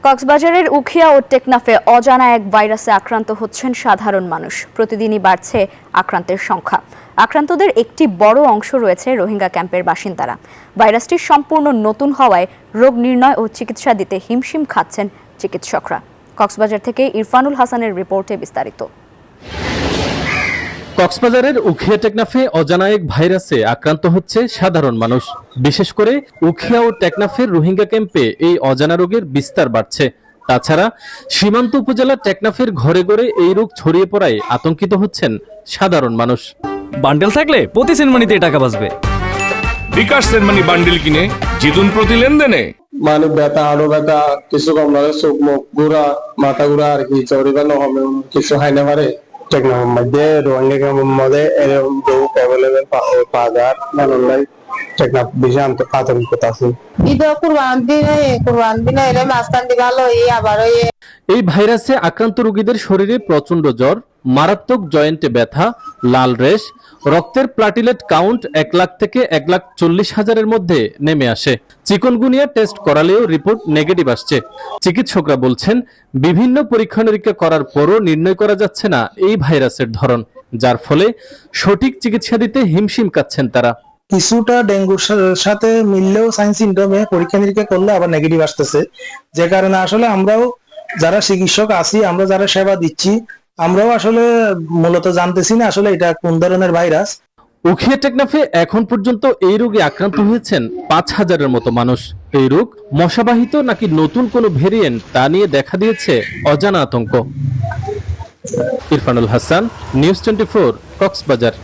কক্সবাজারের উখিয়া ও টেকনাফে অজানা এক ভাইরাসে আক্রান্ত হচ্ছেন সাধারণ মানুষ। প্রতিদিনই বাড়ছে আক্রান্তের সংখ্যা। আক্রান্তদের একটি বড় অংশ রয়েছে রোহিঙ্গা ক্যাম্পের বাসিন্দারা। ভাইরাসটি সম্পূর্ণ নতুন হওয়ায় রোগ নির্ণয় ও চিকিৎসা দিতে হিমশিম খাচ্ছেন চিকিৎসকরা। কক্সবাজার থেকে ইরফানুল হাসানের রিপোর্টে বিস্তারিত। কক্সবাজারের উখিয়া টেকনাফে অজানা এক ভাইরাসে আক্রান্ত হচ্ছে সাধারণ মানুষ। বিশেষ করে উখিয়া ও টেকনাফের রোহিঙ্গা ক্যাম্পে এই অজানা রোগের বিস্তার বাড়ছে। তাছাড়া সীমান্ত উপজেলা টেকনাফের ঘরে ঘরে এই রোগ ছড়িয়ে পড়ায় আতঙ্কিত হচ্ছেন সাধারণ মানুষ। বান্ডেল থাকলে প্রতি সেনমানিতে টাকা বাঁচবে। বিকাশ সেনমানি বান্ডেল কিনে জিতুন প্রতি লেনদেনে। মানে ব্যথা আরো ব্যথা কিছু কম লাগে, চোখ মুখ ঘোরা, মাথা ঘোরা আর কি চৌরিবানো হবে কিছু হয় না পারে। টেকনাফের মধ্যে রোহিঙ্গা ক্যাম্পের মধ্যে এরকম রোগ অ্যাভেলেবেল পাওয়া যায় মানুষ টেকনাফ বেশি আতঙ্কিত আছে। এই ভাইরাসে আক্রান্ত রোগীদের শরীরে প্রচন্ড জ্বর, মারাত্মক জয়েন্টে ব্যথা, লাল রেশ, রক্তের প্লাটিলেট কাউন্ট 1 লাখ থেকে 1,40,000-এর মধ্যে নেমে আসে। চিকুনগুনিয়া টেস্ট করালেও রিপোর্ট নেগেটিভ আসছে। চিকিৎসকরা বলছেন বিভিন্ন পরীক্ষা নিরীক্ষা করার পরও নির্ণয় করা যাচ্ছে না এই ভাইরাসের ধরন, যার ফলে সঠিক চিকিৎসা দিতে হিমশিম খাচ্ছেন তারা। কিছুটা ডেঙ্গুর সাথে মিললেও সাইন সিনড্রোমে পরীক্ষা নিরীক্ষা করলে আবার নেগেটিভ আসতেছে, যে কারণে আসলে আমরাও যারা চিকিৎসক আছি, আমরা যারা সেবা দিচ্ছি, আমরাও আসলে মূলত জানতেছি না আসলে এটা কোন ধরনের ভাইরাস। উখিয়া টেকনাফে এখন পর্যন্ত এই রোগে আক্রান্ত হয়েছেন 5,000-এর মতো মানুষ। এই রোগ মশাবাহিত নাকি নতুন কোনো ভেরিয়েন্ট তা নিয়ে দেখা দিয়েছে অজানা আতঙ্ক। ইরফানুল হাসান, নিউজ 24, কক্সবাজার।